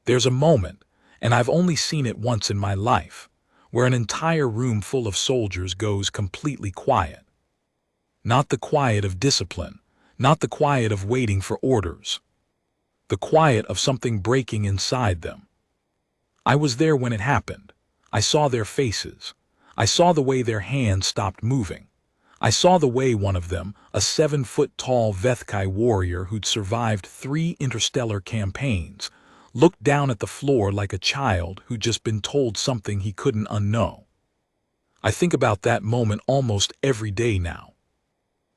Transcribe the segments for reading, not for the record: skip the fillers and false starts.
There's a moment, and I've only seen it once in my life, where an entire room full of soldiers goes completely quiet. Not the quiet of discipline, not the quiet of waiting for orders. The quiet of something breaking inside them. I was there when it happened. I saw their faces. I saw the way their hands stopped moving. I saw the way one of them, a 7-foot-tall Vethkai warrior who'd survived 3 interstellar campaigns, looked down at the floor like a child who'd just been told something he couldn't unknow. I think about that moment almost every day now.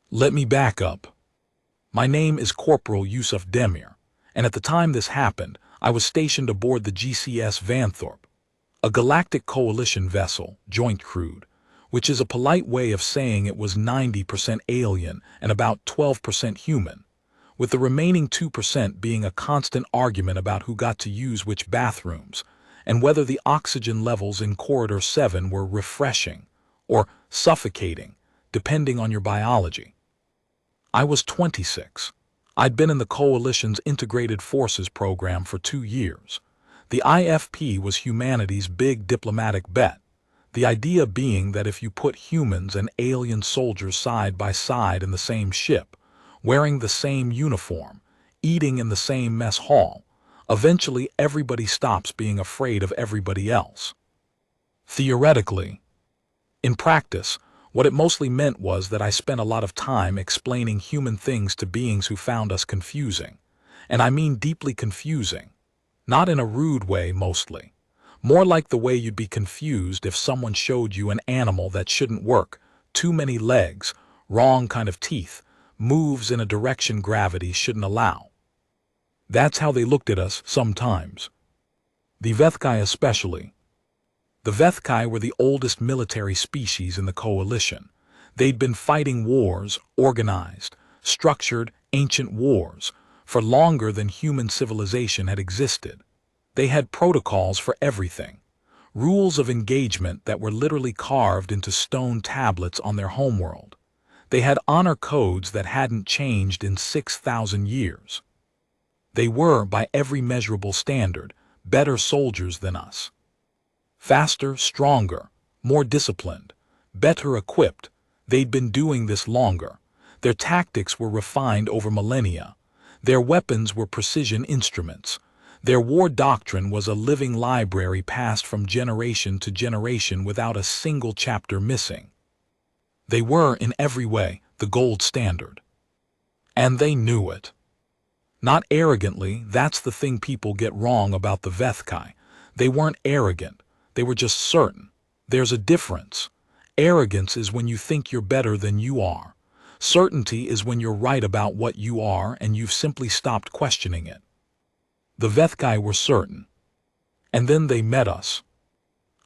Let me back up. My name is Corporal Yusuf Demir, and at the time this happened, I was stationed aboard the GCS Vanthorpe, a Galactic Coalition vessel, joint crewed, which is a polite way of saying it was 90% alien and about 12% human, with the remaining 2% being a constant argument about who got to use which bathrooms and whether the oxygen levels in Corridor 7 were refreshing or suffocating, depending on your biology. I was 26. I'd been in the Coalition's Integrated Forces program for 2 years. The IFP was humanity's big diplomatic bet, the idea being that if you put humans and alien soldiers side by side in the same ship, wearing the same uniform, eating in the same mess hall, eventually everybody stops being afraid of everybody else. Theoretically. In practice, what it mostly meant was that I spent a lot of time explaining human things to beings who found us confusing. And I mean deeply confusing. Not in a rude way, mostly. More like the way you'd be confused if someone showed you an animal that shouldn't work, too many legs, wrong kind of teeth, moves in a direction gravity shouldn't allow. That's how they looked at us sometimes. The Vethkai especially. The Vethkai were the oldest military species in the Coalition. They'd been fighting wars, organized, structured, ancient wars, for longer than human civilization had existed. They had protocols for everything, rules of engagement that were literally carved into stone tablets on their homeworld. They had honor codes that hadn't changed in 6,000 years. They were, by every measurable standard, better soldiers than us. Faster, stronger, more disciplined, better equipped. They'd been doing this longer. Their tactics were refined over millennia. Their weapons were precision instruments. Their war doctrine was a living library passed from generation to generation without a single chapter missing. They were, in every way, the gold standard. And they knew it. Not arrogantly, that's the thing people get wrong about the Vethkai. They weren't arrogant. They were just certain. There's a difference. Arrogance is when you think you're better than you are. Certainty is when you're right about what you are and you've simply stopped questioning it. The Vethkai were certain. And then they met us.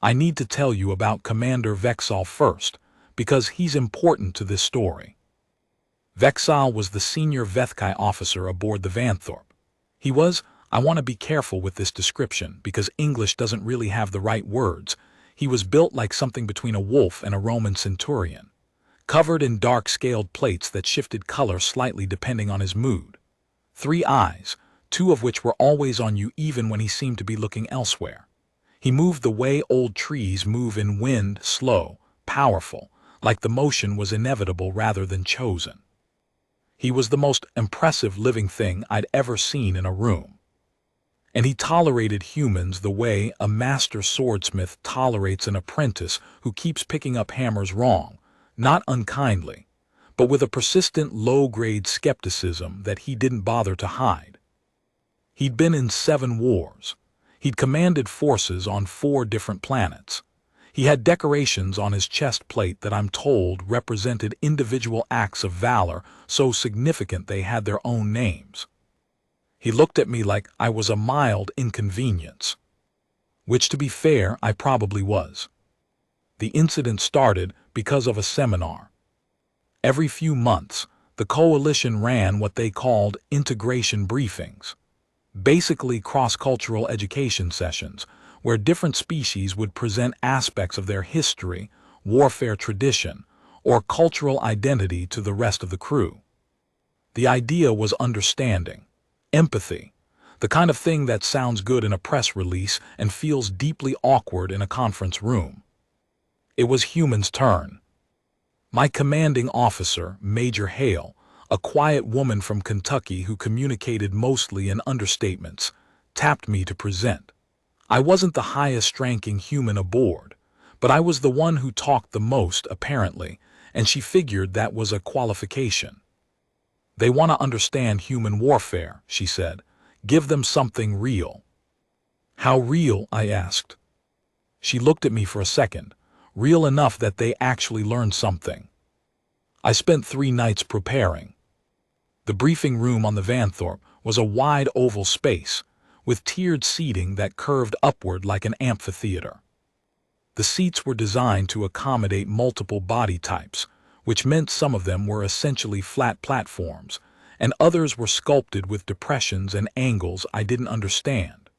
I need to tell you about Commander Vexal first, because he's important to this story. Vexal was the senior Vethkai officer aboard the Vanthorpe. He was, I want to be careful with this description because English doesn't really have the right words. He was built like something between a wolf and a Roman centurion, covered in dark scaled plates that shifted color slightly depending on his mood. 3 eyes, 2 of which were always on you even when he seemed to be looking elsewhere. He moved the way old trees move in wind, slow, powerful, like the motion was inevitable rather than chosen. He was the most impressive living thing I'd ever seen in a room. And he tolerated humans the way a master swordsmith tolerates an apprentice who keeps picking up hammers wrong, not unkindly, but with a persistent low-grade skepticism that he didn't bother to hide. He'd been in 7 wars. He'd commanded forces on 4 different planets. He had decorations on his chest plate that I'm told represented individual acts of valor so significant they had their own names. He looked at me like I was a mild inconvenience. Which, to be fair, I probably was. The incident started because of a seminar. Every few months, the Coalition ran what they called integration briefings, basically cross-cultural education sessions, where different species would present aspects of their history, warfare tradition, or cultural identity to the rest of the crew. The idea was understanding, empathy, The kind of thing that sounds good in a press release and feels deeply awkward in a conference room. It was Human's turn. My commanding officer, Major Hale, a quiet woman from Kentucky who communicated mostly in understatements, tapped me to present. I wasn't the highest-ranking human aboard, but I was the one who talked the most, apparently, and she figured that was a qualification. They want to understand human warfare, she said. Give them something real. How real? I asked. She looked at me for a second. Real enough that they actually learned something. I spent 3 nights preparing. The briefing room on the Vanthorpe was a wide oval space, with tiered seating that curved upward like an amphitheater. The seats were designed to accommodate multiple body types, which meant some of them were essentially flat platforms, and others were sculpted with depressions and angles I didn't understand.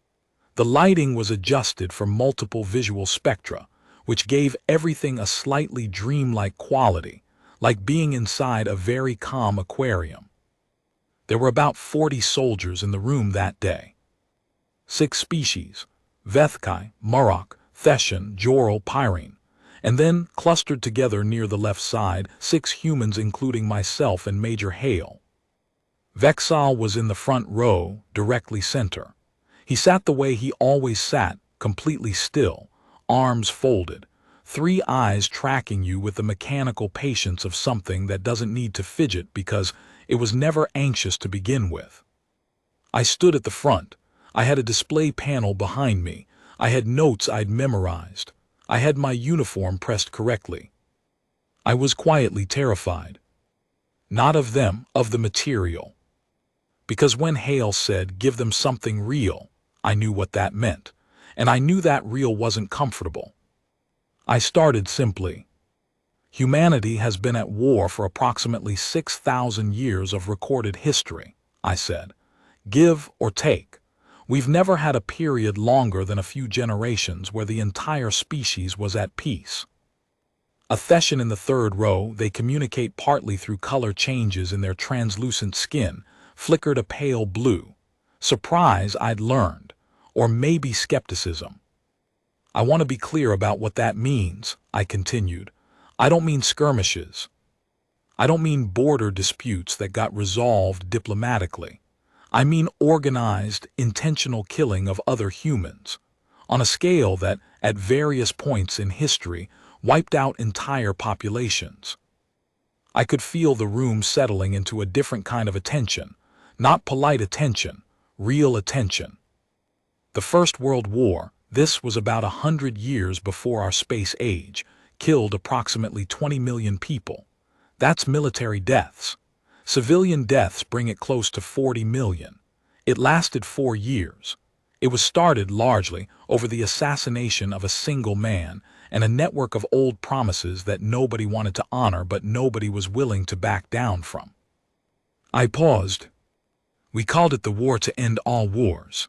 The lighting was adjusted for multiple visual spectra, which gave everything a slightly dreamlike quality, like being inside a very calm aquarium. There were about 40 soldiers in the room that day. 6 species: Vethkai, Murok, Theshan, Joral, Pyrene, and then, clustered together near the left side, 6 humans including myself and Major Hale. Vexal was in the front row, directly center. He sat the way he always sat, completely still, arms folded, 3 eyes tracking you with the mechanical patience of something that doesn't need to fidget because it was never anxious to begin with. I stood at the front. I had a display panel behind me. I had notes I'd memorized. I had my uniform pressed correctly. I was quietly terrified. Not of them, of the material. Because when Hale said, give them something real, I knew what that meant, and I knew that real wasn't comfortable. I started simply. Humanity has been at war for approximately 6,000 years of recorded history, I said. Give or take. We've never had a period longer than a few generations where the entire species was at peace. A Theshan in the 3rd row, they communicate partly through color changes in their translucent skin, flickered a pale blue. Surprise, I'd learned. Or maybe skepticism. I want to be clear about what that means, I continued. I don't mean skirmishes. I don't mean border disputes that got resolved diplomatically. I mean organized, intentional killing of other humans, on a scale that, at various points in history, wiped out entire populations. I could feel the room settling into a different kind of attention, not polite attention, real attention. The First World War, this was about 100 years before our space age, killed approximately 20 million people. That's military deaths. Civilian deaths bring it close to 40 million. It lasted 4 years. It was started largely over the assassination of a single man and a network of old promises that nobody wanted to honor but nobody was willing to back down from. I paused. We called it the war to end all wars.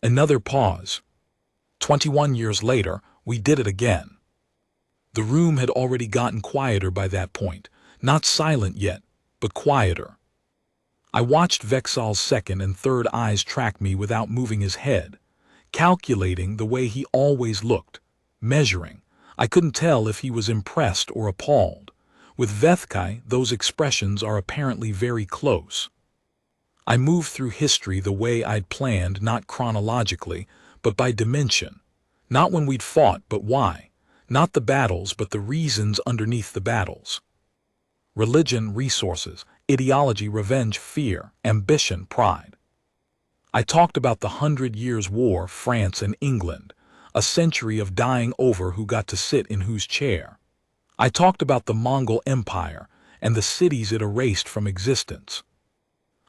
Another pause. 21 years later, we did it again. The room had already gotten quieter by that point, not silent yet, but quieter. I watched Vexal's 2nd and 3rd eyes track me without moving his head, calculating the way he always looked, measuring. I couldn't tell if he was impressed or appalled. With Vethkai, those expressions are apparently very close. I moved through history the way I'd planned, not chronologically, but by dimension. Not when we'd fought, but why. Not the battles, but the reasons underneath the battles. Religion, resources, ideology, revenge, fear, ambition, pride. I talked about the 100 Years' War, France and England, a century of dying over who got to sit in whose chair. I talked about the Mongol Empire and the cities it erased from existence.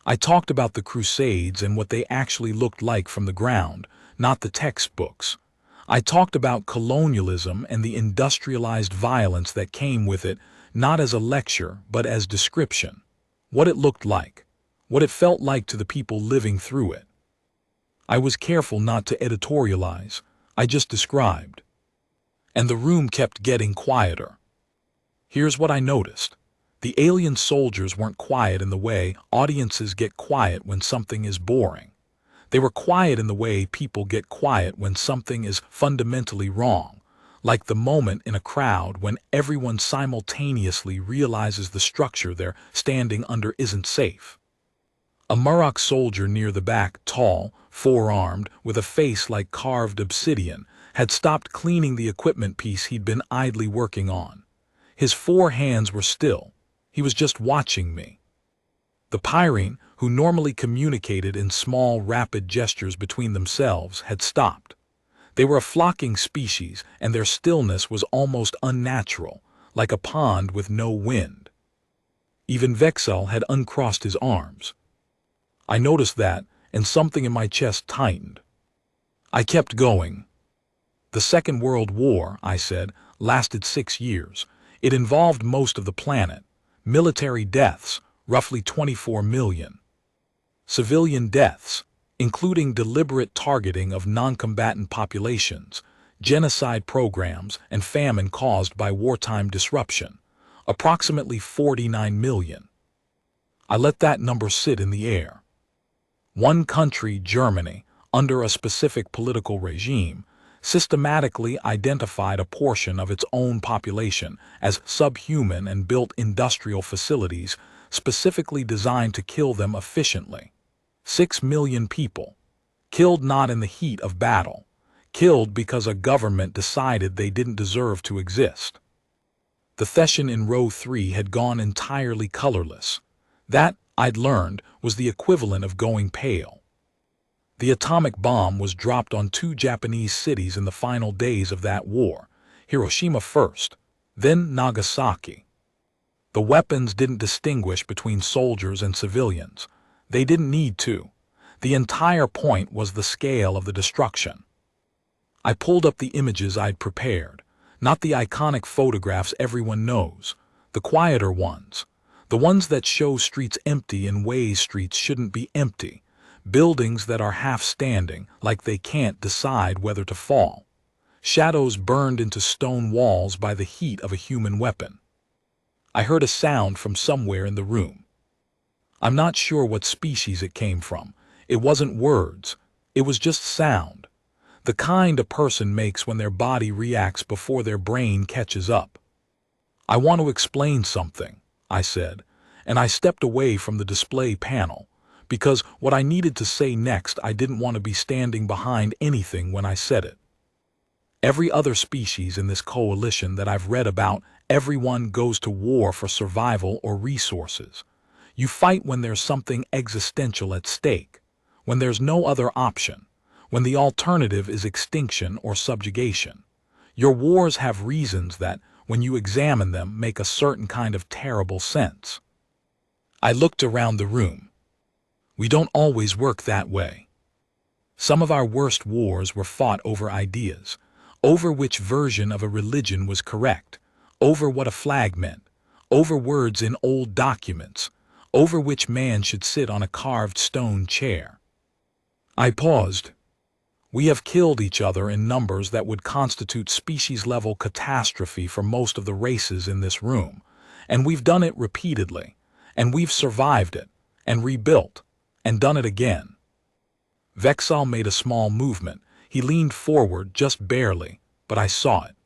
I talked about the Crusades and what they actually looked like from the ground, not the textbooks. I talked about colonialism and the industrialized violence that came with it, not as a lecture, but as description. What it looked like. What it felt like to the people living through it. I was careful not to editorialize. I just described. And the room kept getting quieter. Here's what I noticed. The alien soldiers weren't quiet in the way audiences get quiet when something is boring. They were quiet in the way people get quiet when something is fundamentally wrong, like the moment in a crowd when everyone simultaneously realizes the structure they're standing under isn't safe. A Murok soldier near the back, tall, four-armed, with a face like carved obsidian, had stopped cleaning the equipment piece he'd been idly working on. His four hands were still. He was just watching me. The Pyrene, who normally communicated in small, rapid gestures between themselves, had stopped. They were a flocking species, and their stillness was almost unnatural, like a pond with no wind. Even Vexel had uncrossed his arms. I noticed that, and something in my chest tightened. I kept going. The Second World War, I said, lasted 6 years. It involved most of the planet. Military deaths, roughly 24 million. Civilian deaths, including deliberate targeting of non-combatant populations, genocide programs, and famine caused by wartime disruption, approximately 49 million. I let that number sit in the air. One country, Germany, under a specific political regime, systematically identified a portion of its own population as subhuman and built industrial facilities specifically designed to kill them efficiently. 6 million people, killed not in the heat of battle, killed because a government decided they didn't deserve to exist. The Thescian in row 3 had gone entirely colorless. That, I'd learned, was the equivalent of going pale. The atomic bomb was dropped on 2 Japanese cities in the final days of that war, Hiroshima first, then Nagasaki. The weapons didn't distinguish between soldiers and civilians. They didn't need to. The entire point was the scale of the destruction. I pulled up the images I'd prepared, not the iconic photographs everyone knows, the quieter ones, the ones that show streets empty in ways streets shouldn't be empty, buildings that are half standing like they can't decide whether to fall, shadows burned into stone walls by the heat of a human weapon. I heard a sound from somewhere in the room. I'm not sure what species it came from. It wasn't words. It was just sound. The kind a person makes when their body reacts before their brain catches up. I want to explain something, I said, and I stepped away from the display panel, because what I needed to say next I didn't want to be standing behind anything when I said it. Every other species in this coalition that I've read about, everyone goes to war for survival or resources. You fight when there's something existential at stake, when there's no other option, when the alternative is extinction or subjugation. Your wars have reasons that, when you examine them, make a certain kind of terrible sense. I looked around the room. We don't always work that way. Some of our worst wars were fought over ideas, over which version of a religion was correct, over what a flag meant, over words in old documents, over which man should sit on a carved stone chair. I paused. We have killed each other in numbers that would constitute species-level catastrophe for most of the races in this room, and we've done it repeatedly, and we've survived it, and rebuilt, and done it again. Vexal made a small movement. He leaned forward just barely, but I saw it.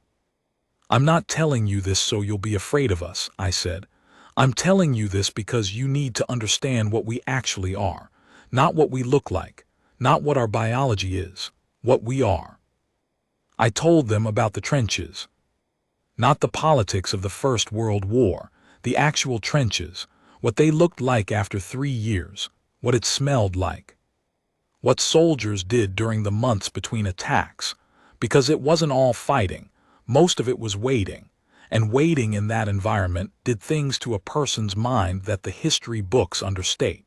I'm not telling you this so you'll be afraid of us, I said. I'm telling you this because you need to understand what we actually are, not what we look like, not what our biology is, what we are. I told them about the trenches. Not the politics of the First World War, the actual trenches, what they looked like after 3 years, what it smelled like. What soldiers did during the months between attacks, because it wasn't all fighting, most of it was waiting, and waiting in that environment did things to a person's mind that the history books understate.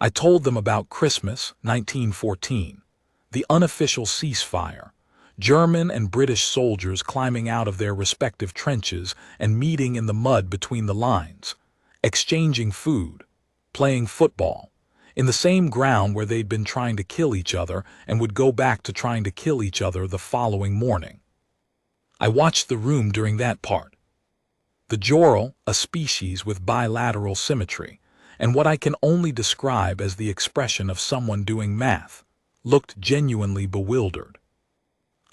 I told them about Christmas, 1914, the unofficial ceasefire, German and British soldiers climbing out of their respective trenches and meeting in the mud between the lines, exchanging food, playing football, in the same ground where they'd been trying to kill each other and would go back to trying to kill each other the following morning. I watched the room during that part. The Joral, a species with bilateral symmetry, and what I can only describe as the expression of someone doing math, looked genuinely bewildered.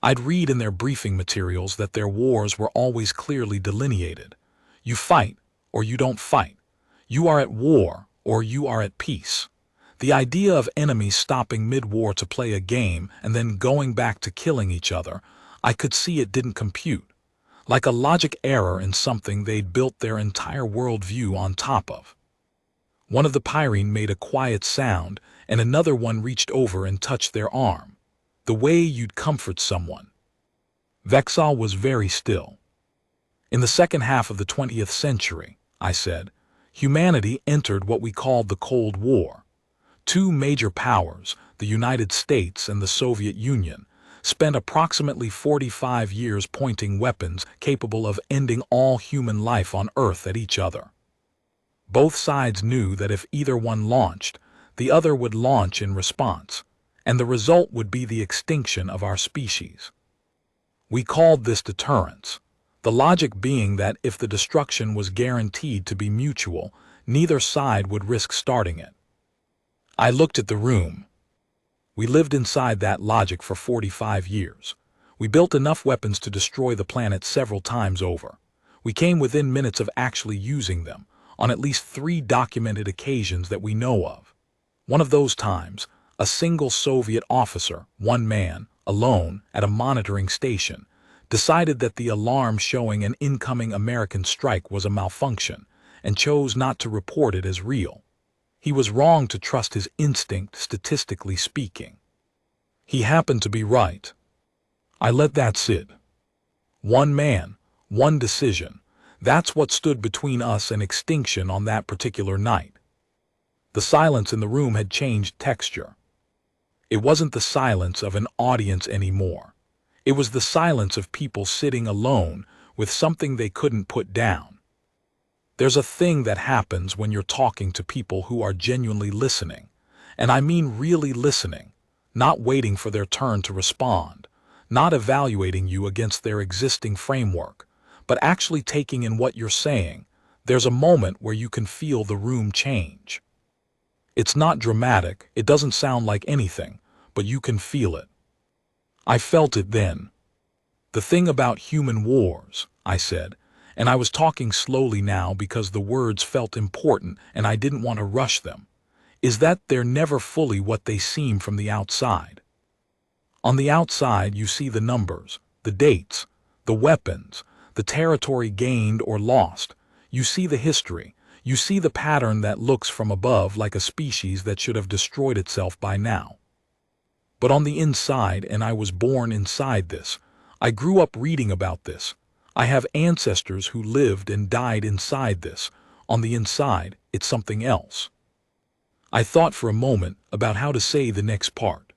I'd read in their briefing materials that their wars were always clearly delineated. You fight, or you don't fight. You are at war, or you are at peace. The idea of enemies stopping mid-war to play a game and then going back to killing each other, I could see it didn't compute. Like a logic error in something they'd built their entire worldview on top of. One of the Pyrene made a quiet sound, and another one reached over and touched their arm. The way you'd comfort someone. Vexal was very still. In the second half of the 20th century, I said, humanity entered what we called the Cold War. Two major powers, the United States and the Soviet Union, spent approximately 45 years pointing weapons capable of ending all human life on Earth at each other. Both sides knew that if either one launched, the other would launch in response, and the result would be the extinction of our species. We called this deterrence, the logic being that if the destruction was guaranteed to be mutual, neither side would risk starting it. I looked at the room. We lived inside that logic for 45 years. We built enough weapons to destroy the planet several times over. We came within minutes of actually using them, on at least 3 documented occasions that we know of. One of those times, a single Soviet officer, one man, alone, at a monitoring station, decided that the alarm showing an incoming American strike was a malfunction, and chose not to report it as real. He was wrong to trust his instinct, statistically speaking. He happened to be right. I let that sit. One man, one decision. That's what stood between us and extinction on that particular night. The silence in the room had changed texture. It wasn't the silence of an audience anymore. It was the silence of people sitting alone with something they couldn't put down. There's a thing that happens when you're talking to people who are genuinely listening, and I mean really listening, not waiting for their turn to respond, not evaluating you against their existing framework, but actually taking in what you're saying. There's a moment where you can feel the room change. It's not dramatic, it doesn't sound like anything, but you can feel it. I felt it then. The thing about human wars, I said, and I was talking slowly now because the words felt important and I didn't want to rush them, is that they're never fully what they seem from the outside. On the outside, you see the numbers, the dates, the weapons, the territory gained or lost. You see the history. You see the pattern that looks from above like a species that should have destroyed itself by now. But on the inside, and I was born inside this, I grew up reading about this. I have ancestors who lived and died inside this. On the inside, it's something else. I thought for a moment about how to say the next part.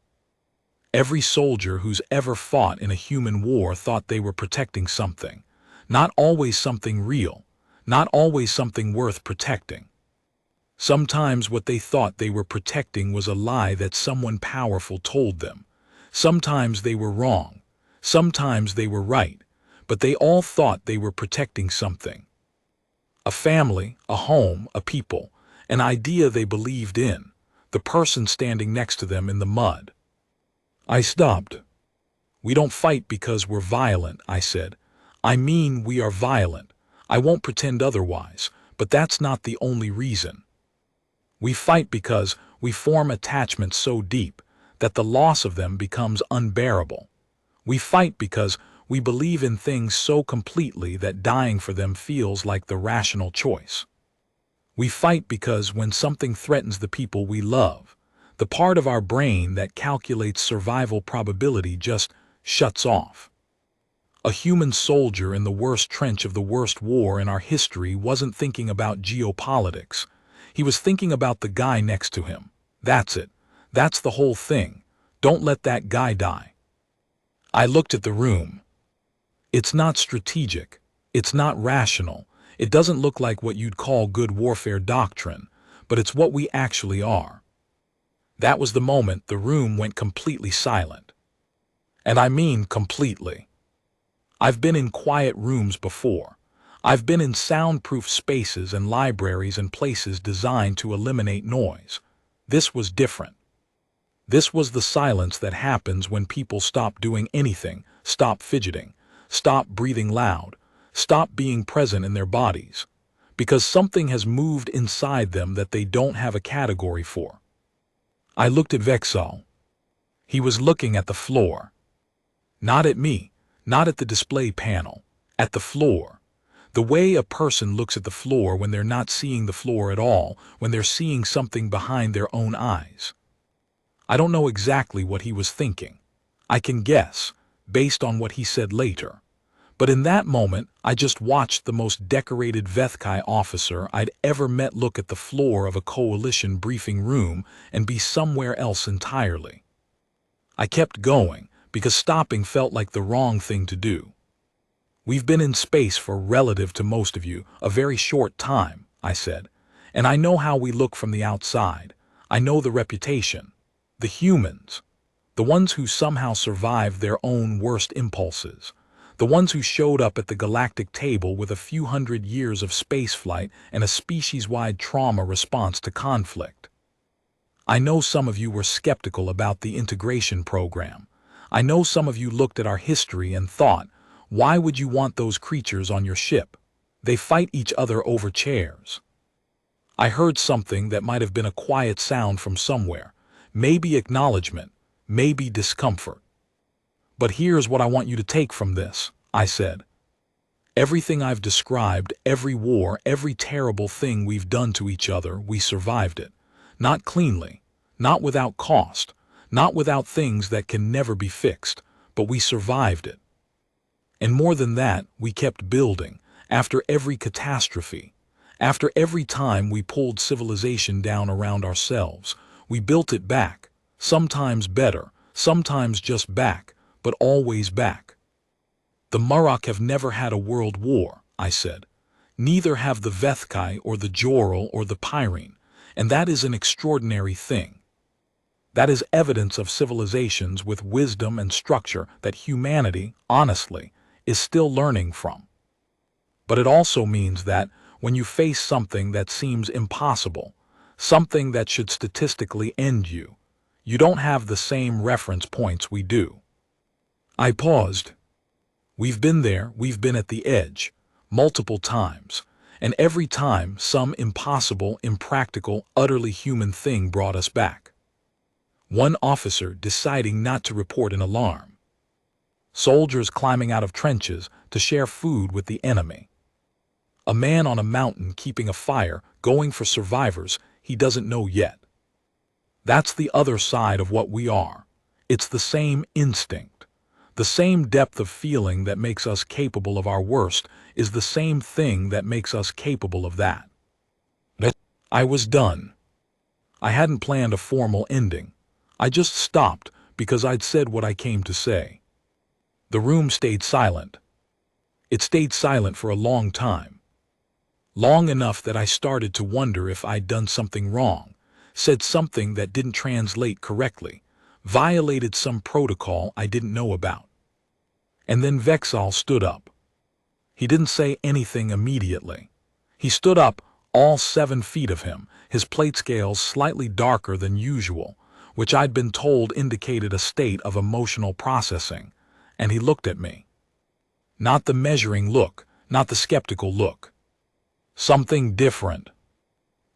Every soldier who's ever fought in a human war thought they were protecting something. Not always something real. Not always something worth protecting. Sometimes what they thought they were protecting was a lie that someone powerful told them. Sometimes they were wrong. Sometimes they were right. But they all thought they were protecting something. A family, a home, a people, an idea they believed in, the person standing next to them in the mud. I stopped. We don't fight because we're violent, I said. I mean, we are violent. I won't pretend otherwise, but that's not the only reason. We fight because we form attachments so deep that the loss of them becomes unbearable. We fight because we believe in things so completely that dying for them feels like the rational choice. We fight because when something threatens the people we love, the part of our brain that calculates survival probability just shuts off. A human soldier in the worst trench of the worst war in our history wasn't thinking about geopolitics. He was thinking about the guy next to him. That's it. That's the whole thing. Don't let that guy die. I looked at the room. It's not strategic. It's not rational. It doesn't look like what you'd call good warfare doctrine, but it's what we actually are. That was the moment the room went completely silent. And I mean completely. I've been in quiet rooms before. I've been in soundproof spaces and libraries and places designed to eliminate noise. This was different. This was the silence that happens when people stop doing anything, stop fidgeting, stop breathing loud, stop being present in their bodies, because something has moved inside them that they don't have a category for. I looked at Vexal. He was looking at the floor. Not at me, not at the display panel, at the floor. The way a person looks at the floor when they're not seeing the floor at all, when they're seeing something behind their own eyes. I don't know exactly what he was thinking. I can guess, based on what he said later. But in that moment, I just watched the most decorated Vethkai officer I'd ever met look at the floor of a coalition briefing room and be somewhere else entirely. I kept going, because stopping felt like the wrong thing to do. We've been in space for, relative to most of you, a very short time, I said, and I know how we look from the outside. I know the reputation. The humans. The ones who somehow survived their own worst impulses. The ones who showed up at the galactic table with a few hundred years of spaceflight and a species-wide trauma response to conflict. I know some of you were skeptical about the integration program. I know some of you looked at our history and thought, why would you want those creatures on your ship? They fight each other over chairs. I heard something that might have been a quiet sound from somewhere, maybe acknowledgement, maybe discomfort. But here's what I want you to take from this, I said. Everything I've described, every war, every terrible thing we've done to each other, we survived it. Not cleanly, not without cost, not without things that can never be fixed, but we survived it. And more than that, we kept building, after every catastrophe, after every time we pulled civilization down around ourselves, we built it back, sometimes better, sometimes just back, but always back. The Murok have never had a world war, I said. Neither have the Vethkai or the Joral or the Pyrene, and that is an extraordinary thing. That is evidence of civilizations with wisdom and structure that humanity, honestly, is still learning from. But it also means that when you face something that seems impossible, something that should statistically end you, you don't have the same reference points we do. I paused. We've been there, we've been at the edge, multiple times, and every time some impossible, impractical, utterly human thing brought us back. One officer deciding not to report an alarm. Soldiers climbing out of trenches to share food with the enemy. A man on a mountain keeping a fire, going for survivors he doesn't know yet. That's the other side of what we are. It's the same instinct. The same depth of feeling that makes us capable of our worst is the same thing that makes us capable of that. I was done. I hadn't planned a formal ending. I just stopped because I'd said what I came to say. The room stayed silent. It stayed silent for a long time. Long enough that I started to wonder if I'd done something wrong, said something that didn't translate correctly, violated some protocol I didn't know about. And then Vexal stood up. He didn't say anything immediately. He stood up, all 7 feet of him, his plate scales slightly darker than usual, which I'd been told indicated a state of emotional processing, and he looked at me. Not the measuring look, not the skeptical look. Something different.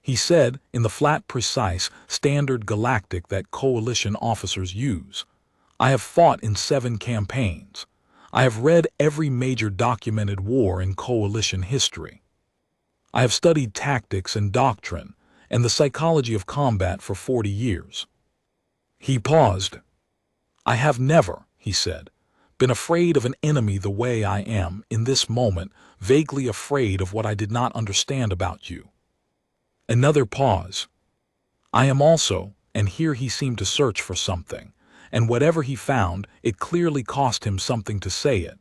He said, in the flat, precise, standard galactic that coalition officers use, I have fought in 7 campaigns. I have read every major documented war in coalition history. I have studied tactics and doctrine and the psychology of combat for 40 years. He paused. I have never, he said, been afraid of an enemy the way I am in this moment, vaguely afraid of what I did not understand about you. Another pause. I am also, and here he seemed to search for something, and whatever he found, it clearly cost him something to say it.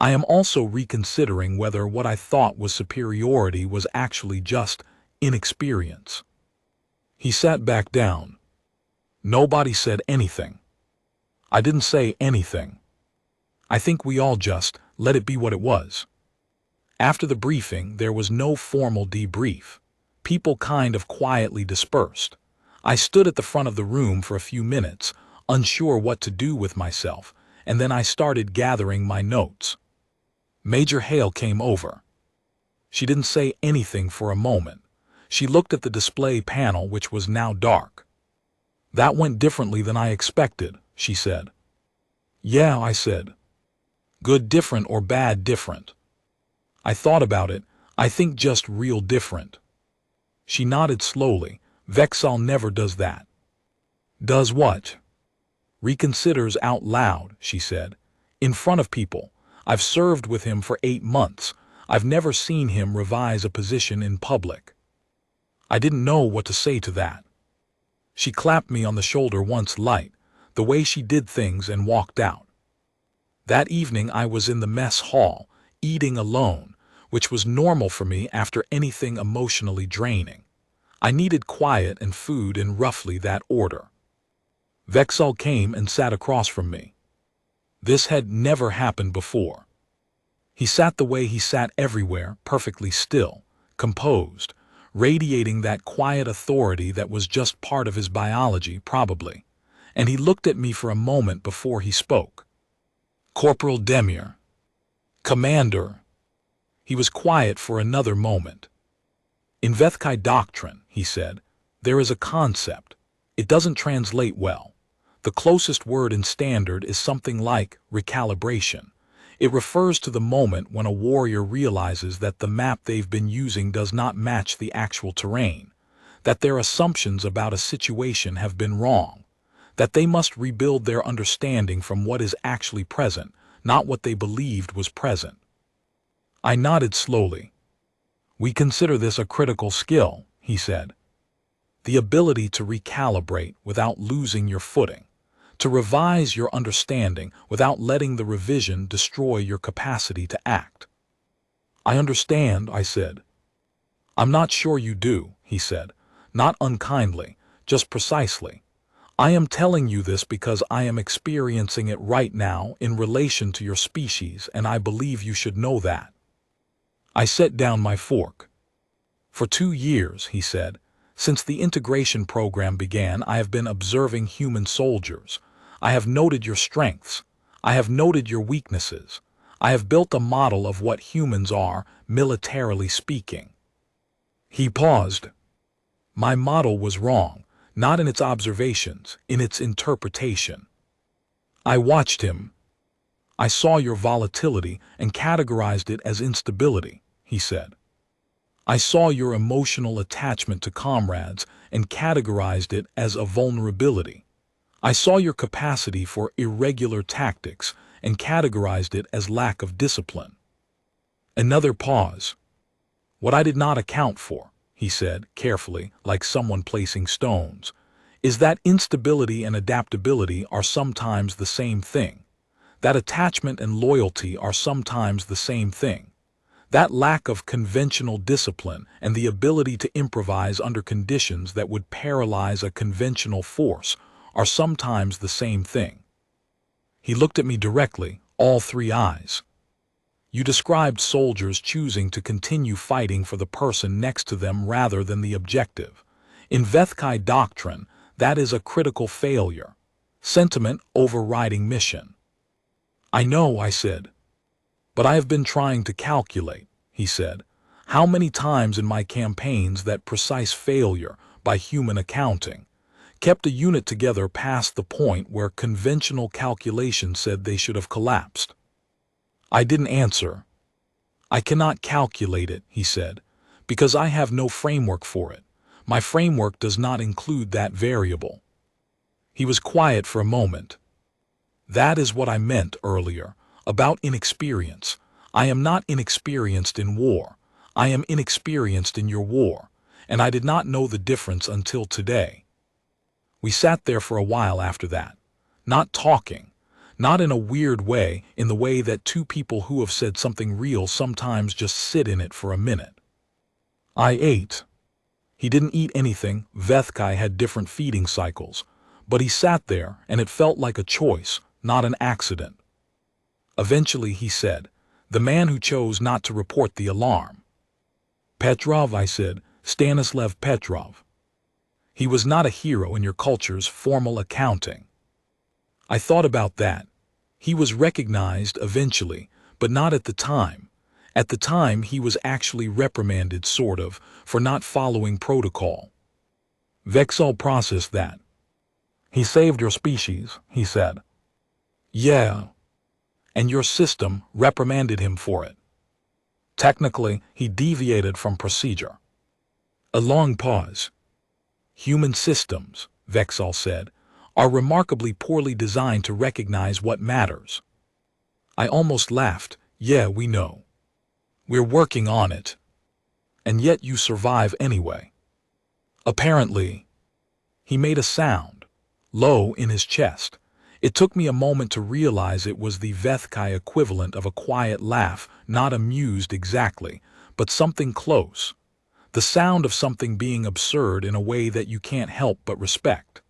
I am also reconsidering whether what I thought was superiority was actually just inexperience. He sat back down. Nobody said anything. I didn't say anything. I think we all just let it be what it was. After the briefing, there was no formal debrief. People kind of quietly dispersed. I stood at the front of the room for a few minutes, unsure what to do with myself, and then I started gathering my notes. Major Hale came over. She didn't say anything for a moment. She looked at the display panel, which was now dark. "That went differently than I expected," she said. "Yeah," I said. "Good different or bad different?" I thought about it. "I think just real different." She nodded slowly. "Vexal never does that." "Does what?" "Reconsiders out loud," she said. "In front of people. I've served with him for 8 months. I've never seen him revise a position in public." I didn't know what to say to that. She clapped me on the shoulder once light, the way she did things, and walked out. That evening I was in the mess hall, eating alone, which was normal for me after anything emotionally draining. I needed quiet and food in roughly that order. Vexal came and sat across from me. This had never happened before. He sat the way he sat everywhere, perfectly still, composed, radiating that quiet authority that was just part of his biology, probably. And he looked at me for a moment before he spoke. "Corporal Demir." "Commander." He was quiet for another moment. "In Vethkai doctrine," he said, "there is a concept. It doesn't translate well. The closest word in standard is something like recalibration. It refers to the moment when a warrior realizes that the map they've been using does not match the actual terrain, that their assumptions about a situation have been wrong, that they must rebuild their understanding from what is actually present, not what they believed was present." I nodded slowly. "We consider this a critical skill," he said. "The ability to recalibrate without losing your footing, to revise your understanding without letting the revision destroy your capacity to act." "I understand," I said. "I'm not sure you do," he said, not unkindly, just precisely. "I am telling you this because I am experiencing it right now in relation to your species, and I believe you should know that." I set down my fork. "For 2 years," he said, "since the integration program began, I have been observing human soldiers. I have noted your strengths. I have noted your weaknesses. I have built a model of what humans are, militarily speaking." He paused. "My model was wrong, not in its observations, in its interpretation." I watched him. "I saw your volatility and categorized it as instability," he said. "I saw your emotional attachment to comrades and categorized it as a vulnerability. I saw your capacity for irregular tactics and categorized it as lack of discipline." Another pause. "What I did not account for," he said, carefully, like someone placing stones, "is that instability and adaptability are sometimes the same thing. That attachment and loyalty are sometimes the same thing. That lack of conventional discipline and the ability to improvise under conditions that would paralyze a conventional force are sometimes the same thing." He looked at me directly, all 3 eyes. "You described soldiers choosing to continue fighting for the person next to them rather than the objective. In Vethkai doctrine, that is a critical failure. Sentiment overriding mission." "I know," I said. "But I have been trying to calculate," he said, "how many times in my campaigns that precise failure, by human accounting, kept a unit together past the point where conventional calculation said they should have collapsed." I didn't answer. "I cannot calculate it," he said, "because I have no framework for it. My framework does not include that variable." He was quiet for a moment. "That is what I meant earlier, about inexperience. I am not inexperienced in war. I am inexperienced in your war, and I did not know the difference until today." We sat there for a while after that, not talking, not in a weird way, in the way that 2 people who have said something real sometimes just sit in it for a minute. I ate. He didn't eat anything. Vethkai had different feeding cycles, but he sat there, and it felt like a choice, not an accident. Eventually he said, The man who chose not to report the alarm. Petrov, I said, Stanislav Petrov. He was not a hero in your culture's formal accounting. I thought about that. He was recognized eventually, but not at the time. At the time, he was actually reprimanded, sort of, for not following protocol. Vexal processed that. He saved your species, he said. Yeah. And your system reprimanded him for it. Technically, he deviated from procedure. A long pause. Human systems, Vexal said, are remarkably poorly designed to recognize what matters. I almost laughed. Yeah, we know. We're working on it. And yet you survive anyway. Apparently. He made a sound, low in his chest. It took me a moment to realize it was the Vethkai equivalent of a quiet laugh, not amused exactly, but something close. The sound of something being absurd in a way that you can't help but respect.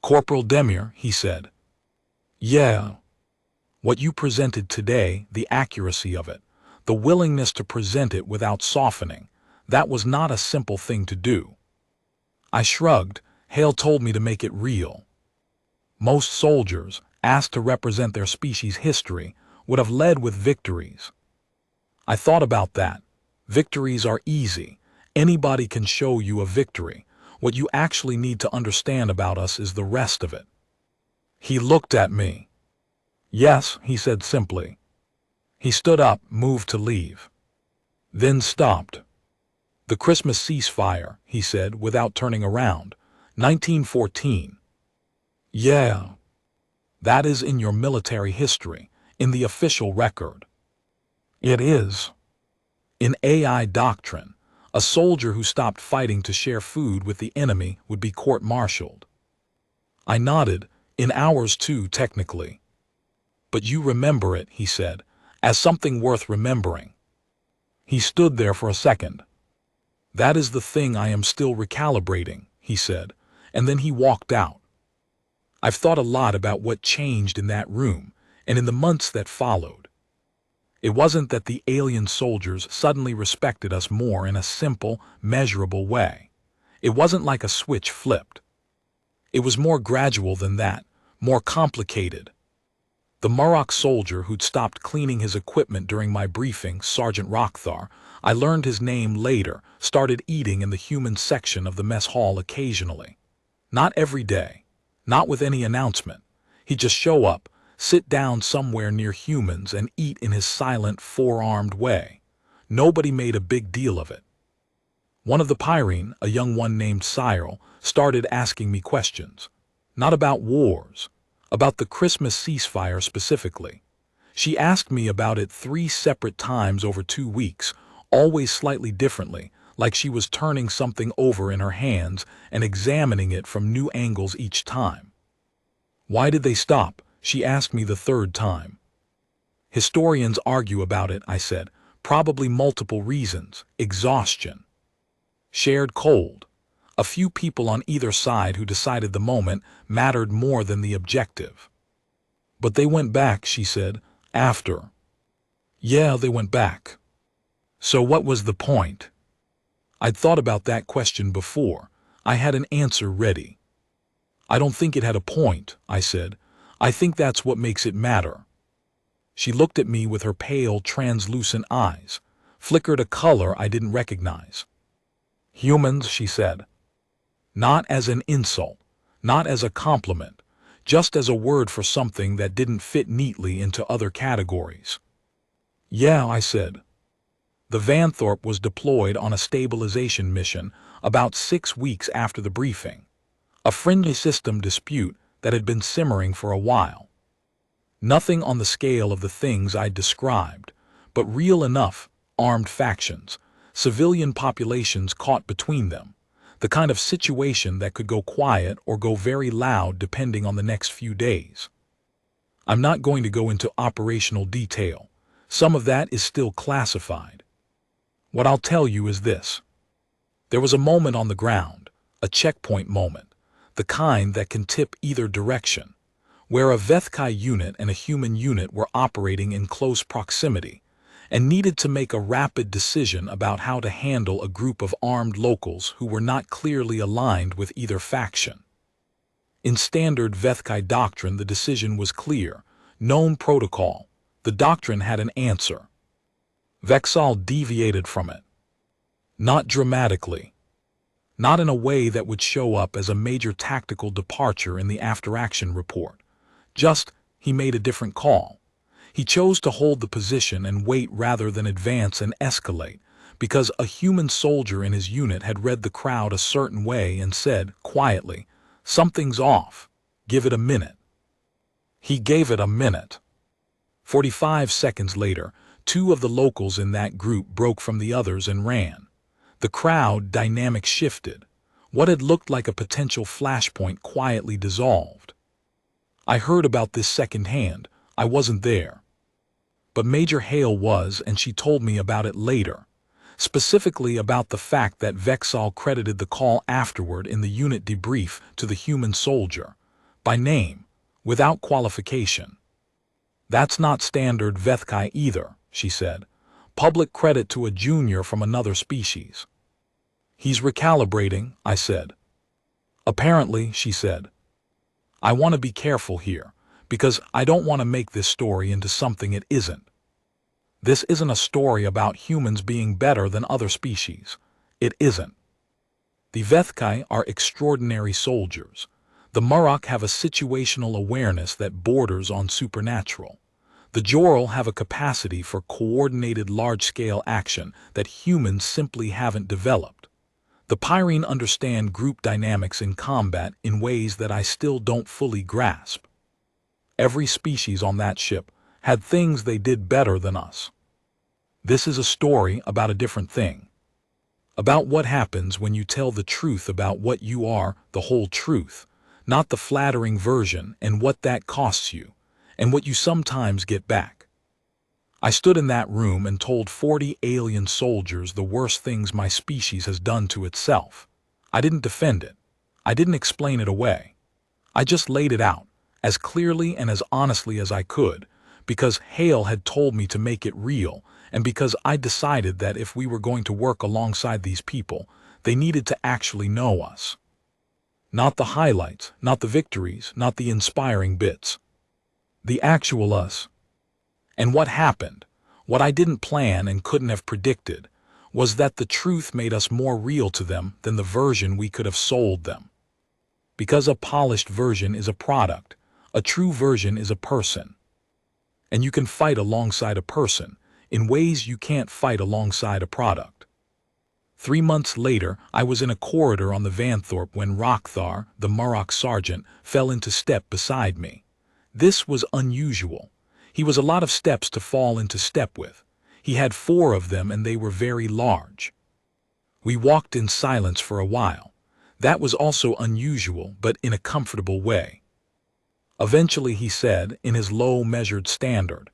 Corporal Demir, he said. Yeah. What you presented today, the accuracy of it, the willingness to present it without softening, that was not a simple thing to do. I shrugged. Hale told me to make it real. Most soldiers, asked to represent their species' history, would have led with victories. I thought about that. Victories are easy. Anybody can show you a victory. What you actually need to understand about us is the rest of it. He looked at me. Yes, he said simply. He stood up, moved to leave. Then stopped. The Christmas ceasefire, he said, without turning around. 1914. Yeah. That is in your military history, in the official record. It is. In AI doctrine, a soldier who stopped fighting to share food with the enemy would be court-martialed. I nodded. In ours too, technically. But you remember it, he said, as something worth remembering. He stood there for a second. That is the thing I am still recalibrating, he said, and then he walked out. I've thought a lot about what changed in that room, and in the months that followed. It wasn't that the alien soldiers suddenly respected us more in a simple, measurable way. It wasn't like a switch flipped. It was more gradual than that, more complicated. The Murok soldier who'd stopped cleaning his equipment during my briefing, Sergeant Rockthar, I learned his name later, started eating in the human section of the mess hall occasionally. Not every day, not with any announcement. He'd just show up, sit down somewhere near humans and eat in his silent, four-armed way. Nobody made a big deal of it. One of the Pyrene, a young one named Cyril, started asking me questions. Not about wars, about the Christmas ceasefire specifically. She asked me about it 3 separate times over 2 weeks, always slightly differently, like she was turning something over in her hands and examining it from new angles each time. Why did they stop? She asked me the 3rd time. Historians argue about it, I said. Probably multiple reasons. Exhaustion. Shared cold. A few people on either side who decided the moment mattered more than the objective. But they went back, she said, after. Yeah, they went back. So what was the point? I'd thought about that question before. I had an answer ready. I don't think it had a point, I said. I think that's what makes it matter. She looked at me with her pale, translucent eyes, flickered a color I didn't recognize. Humans, she said. Not as an insult, not as a compliment, just as a word for something that didn't fit neatly into other categories. Yeah, I said. The Vanthorpe was deployed on a stabilization mission about 6 weeks after the briefing. A friendly system dispute that had been simmering for a while. Nothing on the scale of the things I'd described, but real enough, armed factions, civilian populations caught between them, the kind of situation that could go quiet or go very loud depending on the next few days. I'm not going to go into operational detail. Some of that is still classified. What I'll tell you is this. There was a moment on the ground, a checkpoint moment, the kind that can tip either direction, where a Vethkai unit and a human unit were operating in close proximity, and needed to make a rapid decision about how to handle a group of armed locals who were not clearly aligned with either faction. In standard Vethkai doctrine, the decision was clear. Known protocol. The doctrine had an answer. Vexal deviated from it. Not dramatically. Not in a way that would show up as a major tactical departure in the after-action report. Just, he made a different call. He chose to hold the position and wait rather than advance and escalate, because a human soldier in his unit had read the crowd a certain way and said, quietly, "Something's off. Give it a minute." He gave it a minute. 45 seconds later, 2 of the locals in that group broke from the others and ran. The crowd dynamic shifted. What had looked like a potential flashpoint quietly dissolved. I heard about this secondhand. I wasn't there. But Major Hale was, and she told me about it later. Specifically about the fact that Vexal credited the call afterward in the unit debrief to the human soldier, by name, without qualification. "That's not standard Vethkai either," she said. "Public credit to a junior from another species." "He's recalibrating," I said. "Apparently," she said. "I want to be careful here, because I don't want to make this story into something it isn't. This isn't a story about humans being better than other species. It isn't. The Vethkai are extraordinary soldiers. The Murok have a situational awareness that borders on supernatural. The Joral have a capacity for coordinated large-scale action that humans simply haven't developed. The Pyrene understand group dynamics in combat in ways that I still don't fully grasp. Every species on that ship had things they did better than us. This is a story about a different thing. About what happens when you tell the truth about what you are, the whole truth, not the flattering version, and what that costs you, and what you sometimes get back. I stood in that room and told 40 alien soldiers the worst things my species has done to itself. I didn't defend it. I didn't explain it away. I just laid it out, as clearly and as honestly as I could, because Hale had told me to make it real, and because I decided that if we were going to work alongside these people, they needed to actually know us. Not the highlights, not the victories, not the inspiring bits. The actual us. And what happened, what I didn't plan and couldn't have predicted, was that the truth made us more real to them than the version we could have sold them. Because a polished version is a product, a true version is a person. And you can fight alongside a person in ways you can't fight alongside a product. 3 months later, I was in a corridor on the Vanthorpe when Rockthar, the Murok sergeant, fell into step beside me. This was unusual. He was a lot of steps to fall into step with. He had 4 of them and they were very large. We walked in silence for a while. That was also unusual, but in a comfortable way. Eventually he said, in his low measured standard,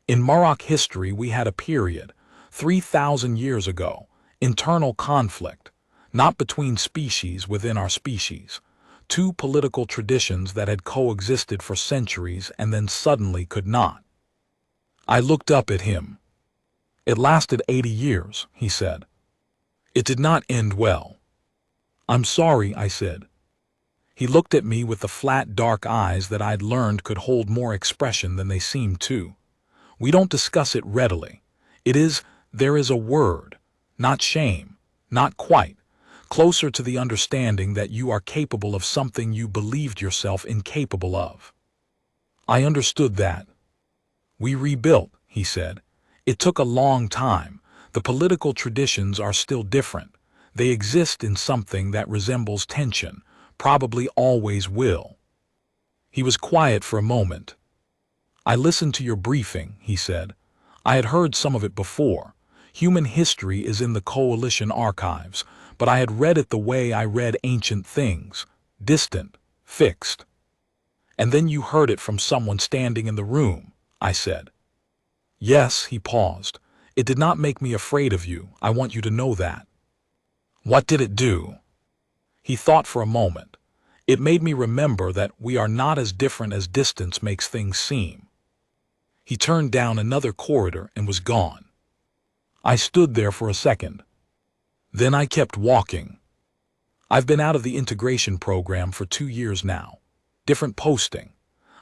"In Murok history we had a period, 3,000 years ago, internal conflict, not between species within our species, 2 political traditions that had coexisted for centuries and then suddenly could not." I looked up at him. "It lasted 80 years, he said. "It did not end well." "I'm sorry," I said. He looked at me with the flat, dark eyes that I'd learned could hold more expression than they seemed to. "We don't discuss it readily. There is a word, not shame, not quite, closer to the understanding that you are capable of something you believed yourself incapable of." I understood that. "We rebuilt," he said. "It took a long time. The political traditions are still different. They exist in something that resembles tension, probably always will." He was quiet for a moment. "I listened to your briefing," he said. "I had heard some of it before. Human history is in the Coalition archives, but I had read it the way I read ancient things, distant, fixed." "And then you heard it from someone standing in the room," I said. "Yes," he paused. "It did not make me afraid of you, I want you to know that." "What did it do?" He thought for a moment. "It made me remember that we are not as different as distance makes things seem." He turned down another corridor and was gone. I stood there for a second. Then I kept walking. I've been out of the integration program for 2 years now. Different posting.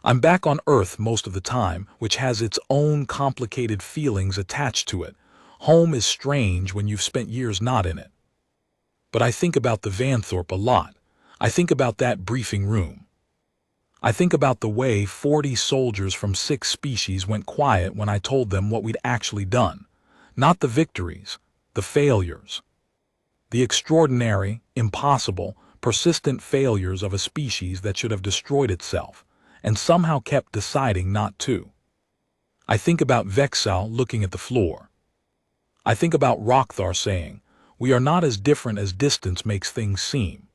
I'm back on Earth most of the time, which has its own complicated feelings attached to it. Home is strange when you've spent years not in it. But I think about the Vanthorpe a lot. I think about that briefing room. I think about the way 40 soldiers from 6 species went quiet when I told them what we'd actually done. Not the victories, the failures. The extraordinary, impossible, persistent failures of a species that should have destroyed itself, and somehow kept deciding not to. I think about Vexal looking at the floor. I think about Rockthar saying, "We are not as different as distance makes things seem."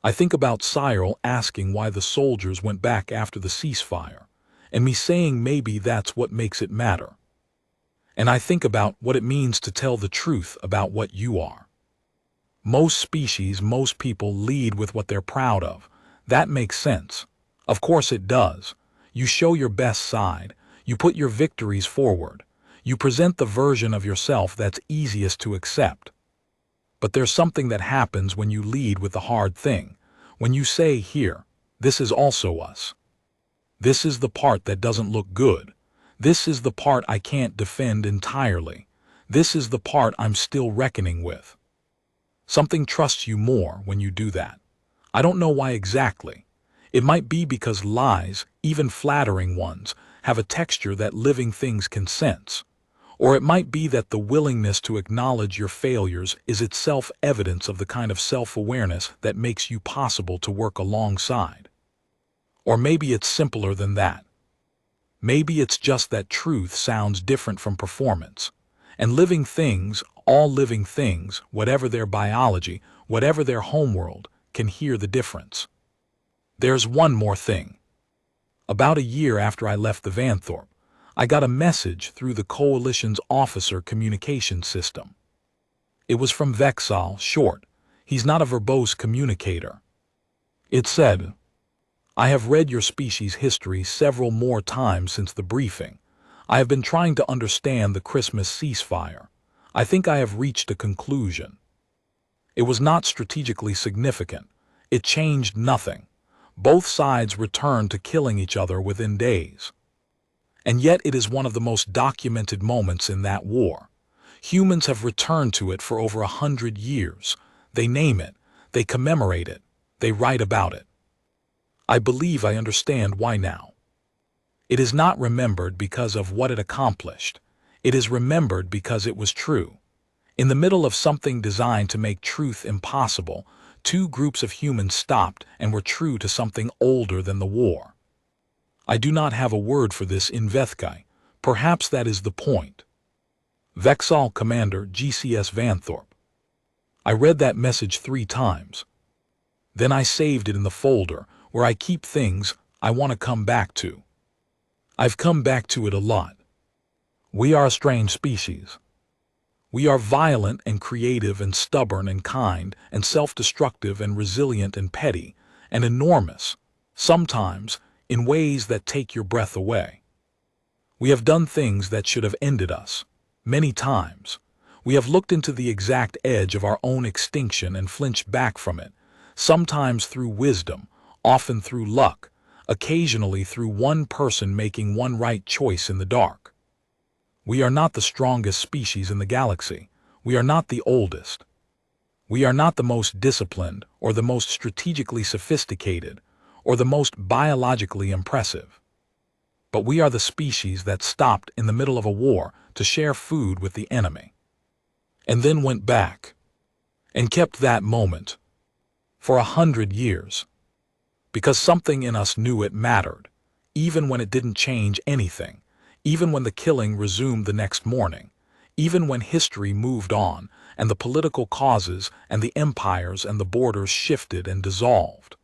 I think about Cyril asking why the soldiers went back after the ceasefire, and me saying maybe that's what makes it matter. And I think about what it means to tell the truth about what you are. Most species, most people lead with what they're proud of. That makes sense. Of course it does. You show your best side. You put your victories forward. You present the version of yourself that's easiest to accept. But there's something that happens when you lead with the hard thing. When you say, "Here, this is also us. This is the part that doesn't look good. This is the part I can't defend entirely. This is the part I'm still reckoning with." Something trusts you more when you do that. I don't know why exactly. It might be because lies, even flattering ones, have a texture that living things can sense. Or it might be that the willingness to acknowledge your failures is itself evidence of the kind of self-awareness that makes you possible to work alongside. Or maybe it's simpler than that. Maybe it's just that truth sounds different from performance. And living things, all living things, whatever their biology, whatever their homeworld, can hear the difference. There's one more thing. About a year after I left the Vanthorpe, I got a message through the Coalition's officer communication system. It was from Vexal, short. He's not a verbose communicator. It said, "I have read your species' history several more times since the briefing. I have been trying to understand the Christmas ceasefire. I think I have reached a conclusion. It was not strategically significant. It changed nothing. Both sides returned to killing each other within days. And yet it is one of the most documented moments in that war. Humans have returned to it for over 100 years. They name it, they commemorate it, they write about it. I believe I understand why now. It is not remembered because of what it accomplished. It is remembered because it was true. In the middle of something designed to make truth impossible, 2 groups of humans stopped and were true to something older than the war. I do not have a word for this in Vethkai. Perhaps that is the point. Vexal Commander GCS Vanthorpe. I read that message 3 times. Then I saved it in the folder where I keep things I want to come back to. I've come back to it a lot. We are a strange species. We are violent and creative and stubborn and kind and self-destructive and resilient and petty and enormous, sometimes in ways that take your breath away. We have done things that should have ended us, many times. We have looked into the exact edge of our own extinction and flinched back from it, sometimes through wisdom, often through luck, occasionally through one person making one right choice in the dark. We are not the strongest species in the galaxy. We are not the oldest. We are not the most disciplined or the most strategically sophisticated or the most biologically impressive. But we are the species that stopped in the middle of a war to share food with the enemy, and then went back and kept that moment for 100 years, because something in us knew it mattered, even when it didn't change anything, even when the killing resumed the next morning, even when history moved on and the political causes and the empires and the borders shifted and dissolved.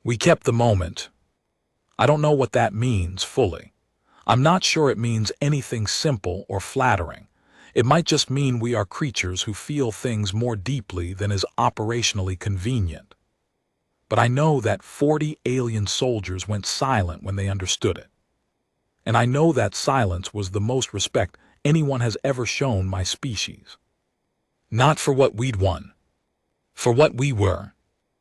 We kept the moment. I don't know what that means fully. I'm not sure it means anything simple or flattering. It might just mean we are creatures who feel things more deeply than is operationally convenient. But I know that 40 alien soldiers went silent when they understood it. And I know that silence was the most respect anyone has ever shown my species. Not for what we'd won, for what we were.